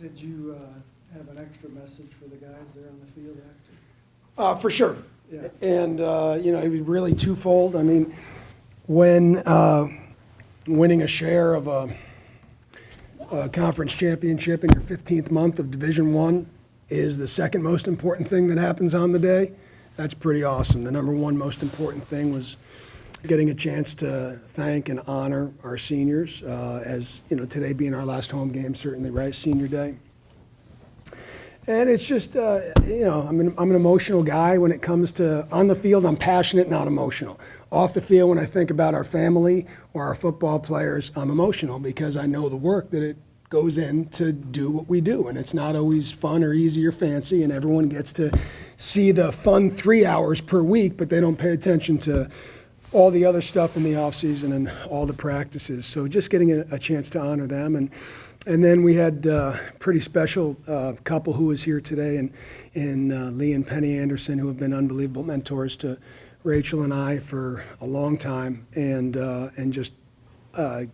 Did you have an extra message for the guys there on the field after? For sure. Yeah. And, it was really twofold. I mean, when winning a share of a conference championship in your 15th month of Division I is the second most important thing that happens on the day, that's pretty awesome. The number one most important thing was getting a chance to thank and honor our seniors, as, today being our last home game, certainly, right, senior day. And it's just, I'm an emotional guy when it comes to, on the field, I'm passionate, not emotional. Off the field, when I think about our family or our football players, I'm emotional because I know the work that it goes in to do what we do. And it's not always fun or easy or fancy, and everyone gets to see the fun 3 hours per week, but they don't pay attention to all the other stuff in the off season and all the practices. So just getting a chance to honor them. And then we had a pretty special couple who was here today, and Lee and Penny Anderson, who have been unbelievable mentors to Rachel and I for a long time, and just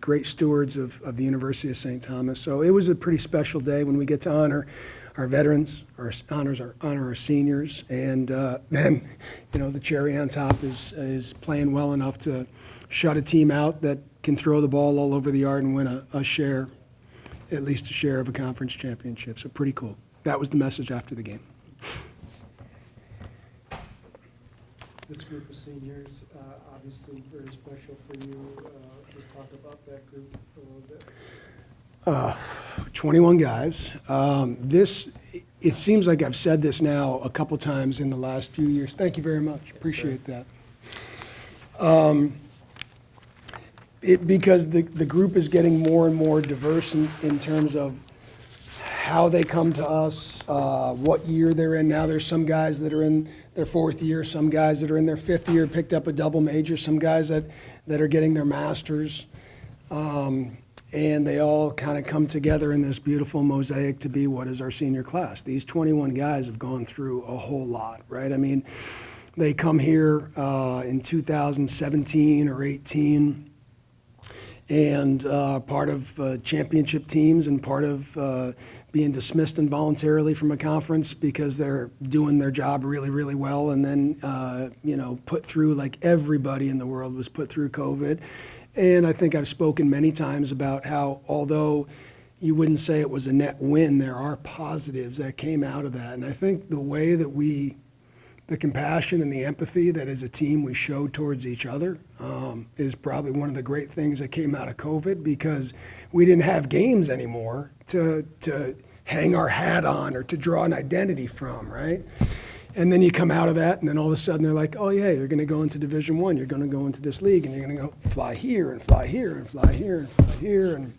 great stewards of the University of St. Thomas. So it was a pretty special day when we get to honor our veterans, honor our seniors, and then, the cherry on top is playing well enough to shut a team out that can throw the ball all over the yard and win a share, at least a share of a conference championship. So pretty cool. That was the message after the game. This group of seniors, obviously very special for you. Just talk about that group a little bit. 21 guys. It seems like I've said this now a couple times in the last few years. Thank you very much. Appreciate that. Because the group is getting more and more diverse in terms of how they come to us, what year they're in. Now there's some guys that are in their fourth year, some guys that are in their fifth year, picked up a double major, some guys that are getting their masters. And they all kind of come together in this beautiful mosaic to be what is our senior class. These 21 guys have gone through a whole lot, right? I mean, they come here in 2017 or 18, and part of championship teams and part of being dismissed involuntarily from a conference because they're doing their job really, really well, and then, put through, like everybody in the world was put through COVID. And I think I've spoken many times about how, although you wouldn't say it was a net win, there are positives that came out of that. And I think the way that the compassion and the empathy that as a team we showed towards each other is probably one of the great things that came out of COVID, because we didn't have games anymore to hang our hat on or to draw an identity from, right? And then you come out of that, and then all of a sudden they're like, oh yeah, you're going to go into Division I, you're going to go into this league, and you're going to go fly here and fly here and fly here and fly here, and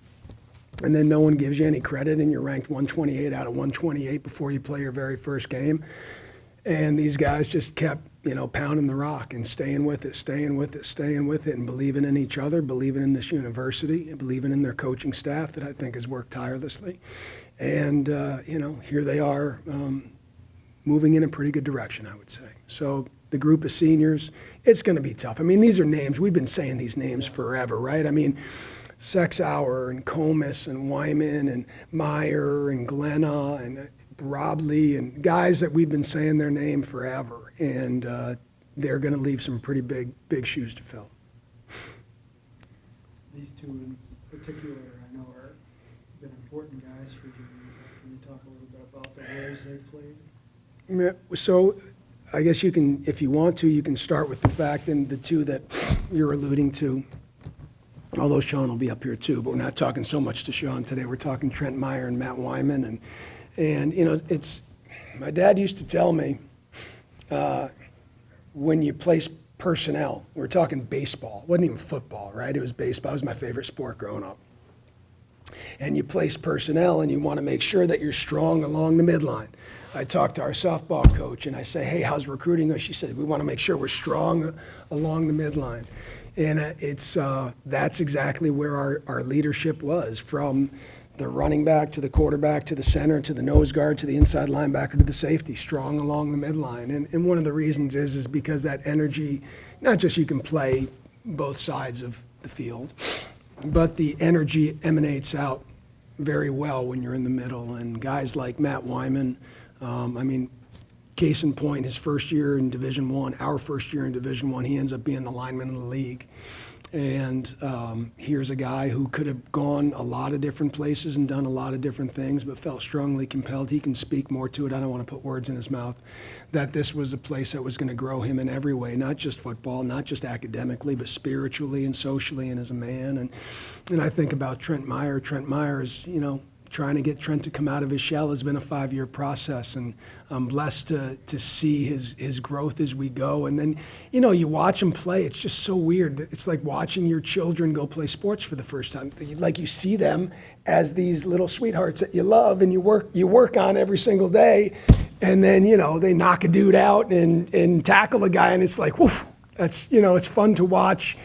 then no one gives you any credit, and you're ranked 128 out of 128 before you play your very first game. And these guys just kept, pounding the rock and staying with it, and believing in each other, believing in this university, and believing in their coaching staff that I think has worked tirelessly. And, here they are, moving in a pretty good direction, I would say. So the group of seniors, it's going to be tough. I mean, these are names. We've been saying these names forever, right? I mean, Sexauer and Comus and Weimann and Meyer and Glenna and Broadley and guys that we've been saying their name forever. And they're going to leave some pretty big shoes to fill. These two in particular, I know, are been important guys for you. Can you talk a little bit about the roles they've played? So I guess you can, if you want to, you can start with the fact and the two that you're alluding to, although Shawn will be up here too, but we're not talking so much to Shawn today. We're talking Trent Meyer and Matt Weimann. And it's, my dad used to tell me, when you place personnel, we're talking baseball, it wasn't even football, right? It was baseball. It was my favorite sport growing up. And you place personnel and you want to make sure that you're strong along the midline. I talked to our softball coach and I say, hey, how's recruiting? She said, we want to make sure we're strong along the midline. And that's exactly where our leadership was, from the running back to the quarterback to the center to the nose guard to the inside linebacker to the safety, strong along the midline. And one of the reasons is because that energy, not just you can play both sides of the field, but the energy emanates out very well when you're in the middle. And guys like Matt Weimann, case in point, his first year in Division I, our first year in Division I, he ends up being the lineman of the league. And here's a guy who could have gone a lot of different places and done a lot of different things, but felt strongly compelled. He can speak more to it. I don't want to put words in his mouth. That this was a place that was going to grow him in every way, not just football, not just academically, but spiritually and socially and as a man. And I think about Trent Meyer. Trent Meyer is, trying to get Trent to come out of his shell has been a 5-year process, and I'm blessed to see his growth as we go. And then, you watch him play, it's just so weird. It's like watching your children go play sports for the first time. Like you see them as these little sweethearts that you love and you work on every single day, and then, they knock a dude out and tackle a guy, and it's like, woof, that's, it's fun to watch.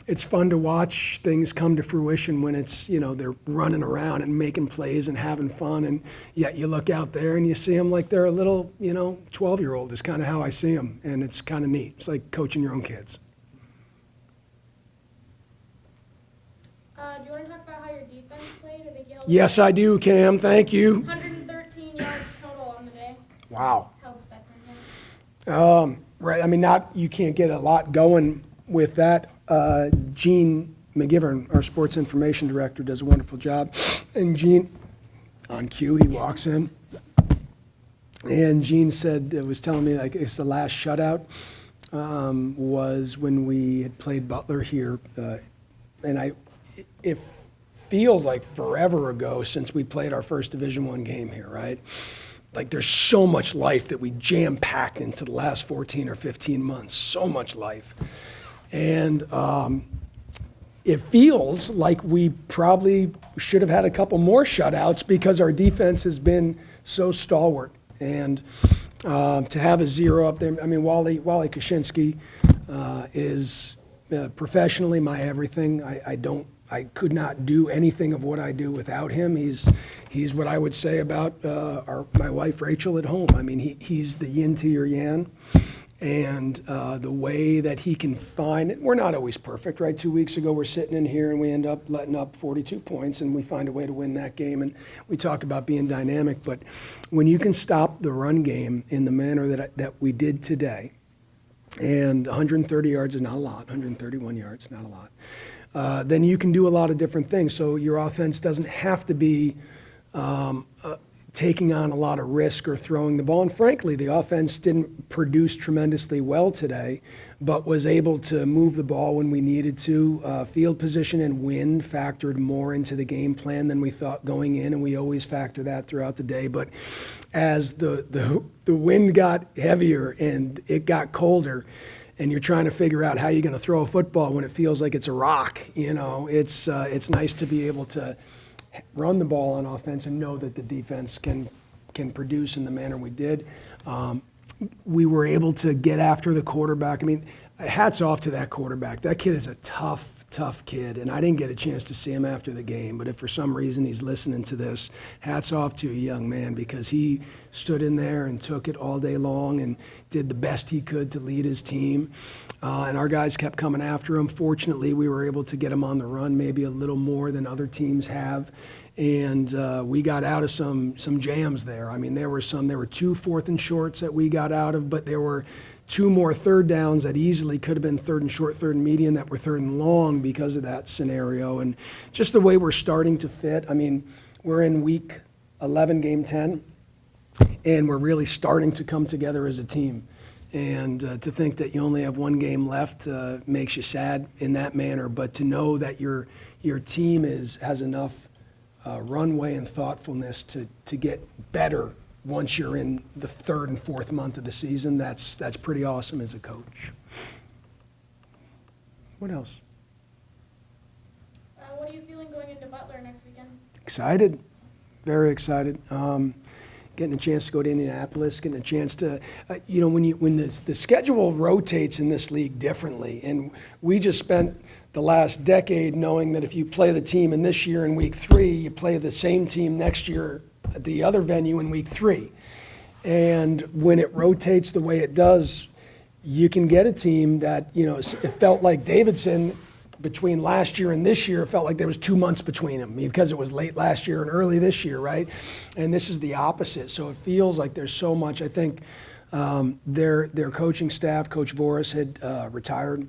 It's fun to watch things come to fruition when it's, they're running around and making plays and having fun. And yet you look out there and you see them like they're a little, 12-year-old is kind of how I see them. And it's kind of neat. It's like coaching your own kids. Do you want to talk about how your defense played? I think you held Yes, I do, Cam. Thank you. 113 yards total on the day. Wow. Held Stetson, yeah. Right. You can't get a lot going with that. Gene McGivern, our sports information director, does a wonderful job. And Gene, on cue, he walks in. And Gene was telling me, like, it's the last shutout was when we had played Butler here. It feels like forever ago since we played our first Division I game here, right? Like, there's so much life that we jam-packed into the last 14 or 15 months. So much life. And it feels like we probably should have had a couple more shutouts because our defense has been so stalwart. And to have a 0 up there, Wally Kaczynski is professionally my everything. I could not do anything of what I do without him. He's what I would say about my wife Rachel at home. He's the yin to your yang. And the way that he can find it, we're not always perfect, right? 2 weeks ago, we're sitting in here and we end up letting up 42 points and we find a way to win that game. And we talk about being dynamic, but when you can stop the run game in the manner that we did today, and 130 yards is not a lot, 131 yards, not a lot, then you can do a lot of different things. So your offense doesn't have to be taking on a lot of risk or throwing the ball. And frankly, the offense didn't produce tremendously well today, but was able to move the ball when we needed to. Field position and wind factored more into the game plan than we thought going in, and we always factor that throughout the day. But as the wind got heavier and it got colder, and you're trying to figure out how you're going to throw a football when it feels like it's a rock, it's nice to be able to run the ball on offense and know that the defense can produce in the manner we did. We were able to get after the quarterback. Hats off to that quarterback. That kid is a tough kid, and I didn't get a chance to see him after the game, but if for some reason he's listening to this, hats off to a young man, because he stood in there and took it all day long and did the best he could to lead his team. And our guys kept coming after him. Fortunately, we were able to get him on the run maybe a little more than other teams have. And we got out of some jams there. There were 2 4th and shorts that we got out of, but there were 2 more 3rd downs that easily could have been 3rd and short, 3rd and medium, that were 3rd and long because of that scenario. And just the way we're starting to fit. We're in week 11, game 10, and we're really starting to come together as a team. And to think that you only have 1 game left makes you sad in that manner. But to know that your team has enough runway and thoughtfulness to get better once you're in the 3rd and 4th month of the season, that's pretty awesome as a coach. What else? What are you feeling going into Butler next weekend? Excited, very excited. Getting a chance to go to Indianapolis, getting a chance to, when the schedule rotates in this league differently, and we just spent the last decade knowing that if you play the team in this year in week 3, you play the same team next year at the other venue in week 3. And when it rotates the way it does, you can get a team that, it felt like Davidson between last year and this year, it felt like there was 2 months between them because it was late last year and early this year, right? And this is the opposite. So it feels like there's so much. I think their coaching staff, Coach Voris, had retired,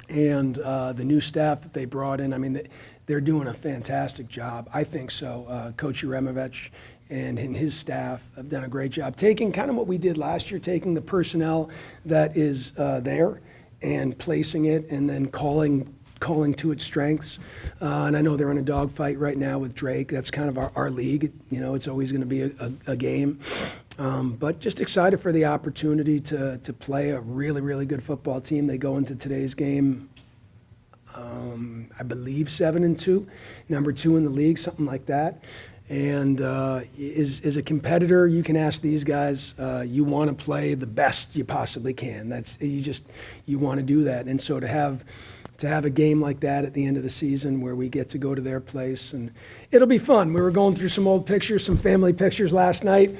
and the new staff that they brought in, I mean, they're doing a fantastic job. I think so. Coach Uremovich and his staff have done a great job taking kind of what we did last year, taking the personnel that is there and placing it and then calling to its strengths. And I know they're in a dogfight right now with Drake. That's kind of our league. You know, it's always going to be a game. But just excited for the opportunity to play a really, really good football team. They go into today's game, I believe 7-2, number 2 in the league, something like that. And as a competitor, you can ask these guys, you want to play the best you possibly can. You want to do that. And so to have a game like that at the end of the season where we get to go to their place, and it'll be fun. We were going through some old pictures, some family pictures last night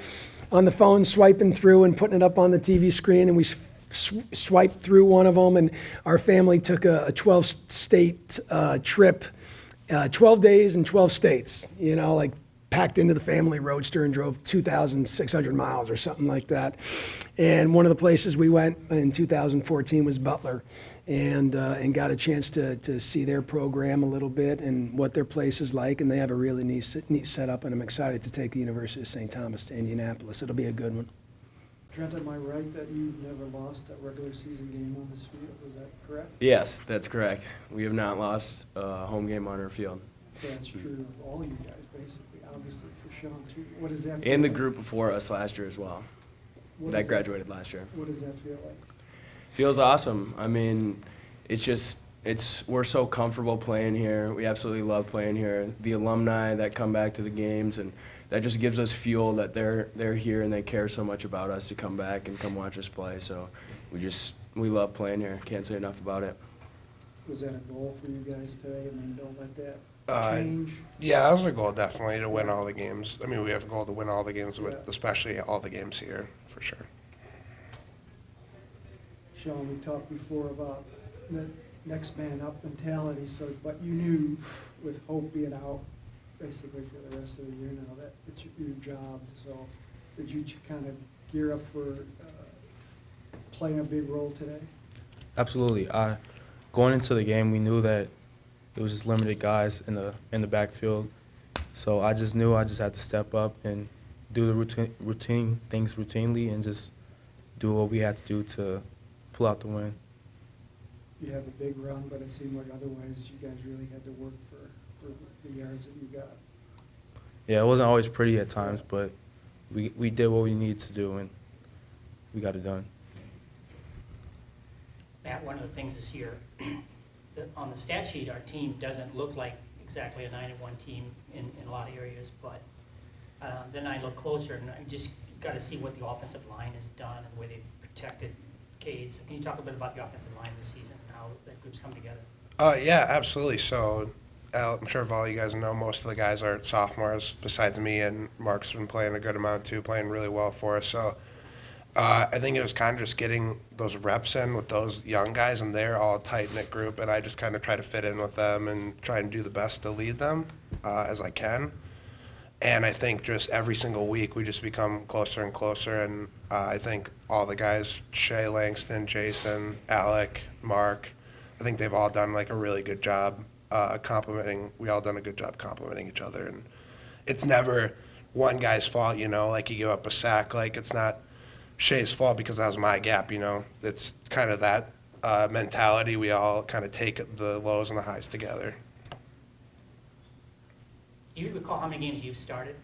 on the phone, swiping through and putting it up on the TV screen, and we swiped through one of them, and our family took a 12-state trip, 12 days and 12 states, you know, like packed into the family roadster and drove 2,600 miles or something like that. And one of the places we went in 2014 was Butler, and got a chance to see their program a little bit and what their place is like. And they have a really neat setup, and I'm excited to take the University of St. Thomas to Indianapolis. It'll be a good one. Trent, am I right that you've never lost a regular season game on this field? Is that correct? Yes, that's correct. We have not lost a home game on our field. So that's true of all you guys, basically, obviously for Shawn too. What does that feel And the like? group before us last year as well. What That does graduated last year. What does that feel like? Feels awesome. I mean, we're so comfortable playing here. We absolutely love playing here. The alumni that come back to the games, and that just gives us fuel that they're here and they care so much about us to come back and come watch us play. So we love playing here. Can't say enough about it. Was that a goal for you guys today? I mean, don't let that change. Yeah, that was a goal definitely to win all the games. I mean, we have a goal to win all the games, Yeah. especially all the games here, for sure. Shawn, we talked before about the next man up mentality, but you knew with Hope being out basically for the rest of the year now that it's your job. So did you kind of gear up for playing a big role today? Absolutely. Going into the game, we knew that it was just limited guys in the backfield. So I just knew I just had to step up and do the routine things routinely and just do what we had to do to pull out the win. You have a big run, but it seemed like otherwise you guys really had to work for the yards that you got. Yeah, it wasn't always pretty at times, but we did what we needed to do, and we got it done. Matt, one of the things this year, on the stat sheet, our team doesn't look like exactly a 9-1 team in a lot of areas, but then I look closer and I just got to see what the offensive line has done and the way they've protected Cade. So can you talk a bit about the offensive line this season and how that group's come together? Yeah, absolutely. So I'm sure if all you guys know, most of the guys are sophomores besides me, and Mark's been playing a good amount too, playing really well for us. So I think it was kind of just getting those reps in with those young guys, and they're all a tight-knit group, and I just kind of try to fit in with them and try and do the best to lead them as I can. And I think just every single week we just become closer and closer, and I think all the guys, Shea, Langston, Jason, Alec, Mark, I think they've all done like a really good job we all done a good job complimenting each other. And it's never one guy's fault, you know, like you give up a sack, like it's not Shea's fault because that was my gap, you know. It's kind of that mentality. We all kind of take the lows and the highs together. Do you recall how many games you've started?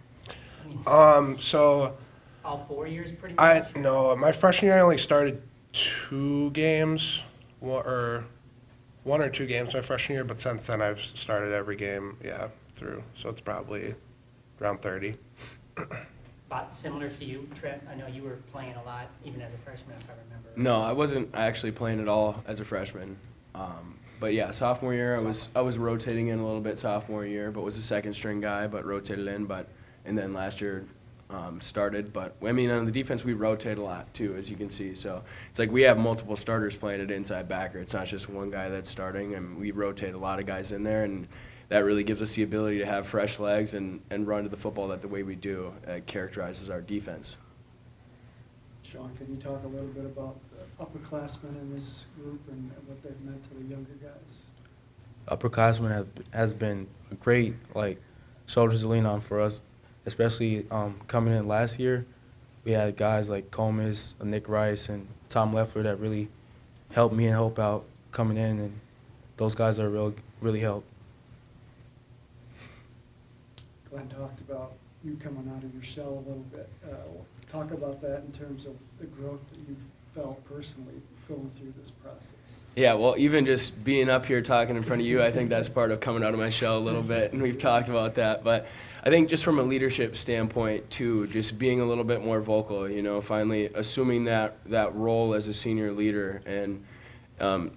So All 4 years pretty much? No, my freshman year I only started 2 games, one or 2 games my freshman year, but since then I've started every game, through. So it's probably around 30. About similar to you, Trent? I know you were playing a lot, even as a freshman, if I remember. No, I wasn't actually playing at all as a freshman. But yeah, sophomore year I was rotating in a little bit sophomore year, but was a second string guy, but rotated in. And then last year started. But I mean, on the defense, we rotate a lot too, as you can see. So it's like we have multiple starters playing at inside backer. It's not just one guy that's starting, and we rotate a lot of guys in there, and that really gives us the ability to have fresh legs and run to the football that the way we do characterizes our defense. Shawn, can you talk a little bit about the upperclassmen in this group and what they've meant to the younger guys? Upperclassmen has been a great shoulders to lean on for us, especially coming in last year. We had guys like Comas, Nick Rice, and Tom Leffler that really helped me and help out coming in, and those guys are really helped. Glenn talked about you coming out of your shell a little bit. Talk about that in terms of the growth that you've felt personally going through this process. Yeah, well, even just being up here talking in front of you, I think that's part of coming out of my shell a little bit, and we've talked about that. But I think just from a leadership standpoint, too, just being a little bit more vocal, finally assuming that role as a senior leader. And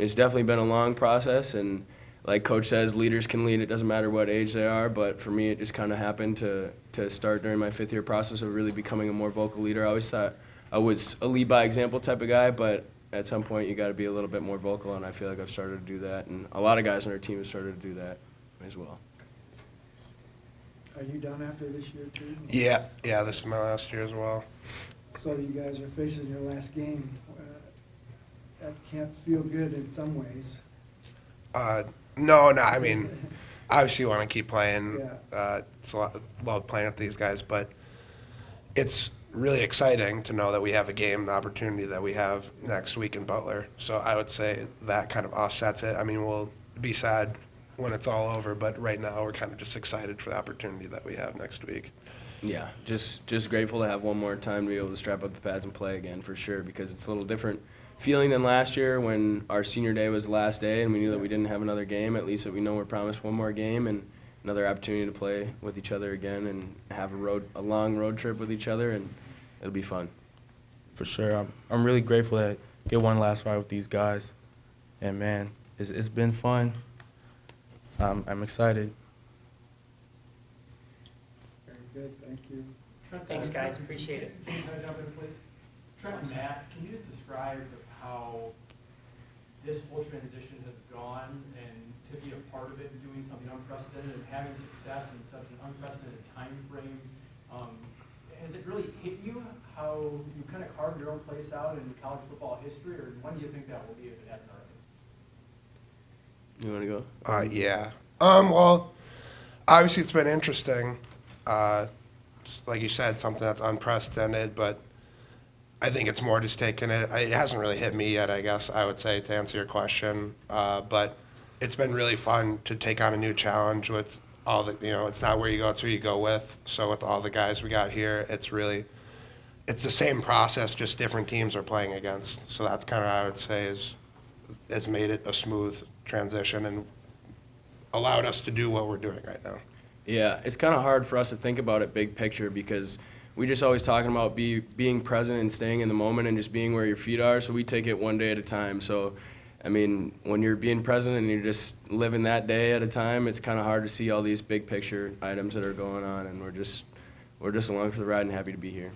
it's definitely been a long process, and like Coach says, leaders can lead. It doesn't matter what age they are, but for me, it just kind of happened to start during my fifth-year process of really becoming a more vocal leader. I always thought I was a lead-by-example type of guy, but at some point, you got to be a little bit more vocal, and I feel like I've started to do that, and a lot of guys on our team have started to do that as well. Are you done after this year, too? Yeah, this is my last year as well. So you guys are facing your last game. That can't feel good in some ways. No, I mean, obviously you want to keep playing. Yeah. It's a lot, love playing with these guys, but it's really exciting to know that we have a game, the opportunity that we have next week in Butler. So I would say that kind of offsets it. I mean, we'll be sad when it's all over, but right now we're kind of just excited for the opportunity that we have next week. Yeah, just grateful to have one more time to be able to strap up the pads and play again for sure, because it's a little different feeling than last year when our senior day was the last day and we knew that we didn't have another game. At least that we know we're promised one more game and another opportunity to play with each other again and have a long road trip with each other, and it'll be fun. For sure. I'm really grateful to get one last ride with these guys. And, man, it's been fun. I'm excited. Very good, thank you. Thanks, guys, appreciate it. Can I jump in, please? Trent and Matt, can you just describe how this whole transition has gone, and to be a part of it and doing something unprecedented and having success in such an unprecedented time frame? Has it really hit you how you kind of carved your own place out in college football history, or when do you think that will be if it hasn't already? You want to go? Yeah. Well, obviously it's been interesting. Like you said, something that's unprecedented, but I think it's more just taking it. It hasn't really hit me yet, I guess I would say, to answer your question. But it's been really fun to take on a new challenge with all the, it's not where you go, it's who you go with. So with all the guys we got here, it's the same process, just different teams are playing against. So that's kind of, I would say, has made it a smooth transition and allowed us to do what we're doing right now. Yeah, it's kind of hard for us to think about it big picture because we just always talking about being present and staying in the moment and just being where your feet are. So we take it one day at a time. So, I mean, when you're being present and you're just living that day at a time, it's kind of hard to see all these big picture items that are going on. And we're just along for the ride and happy to be here.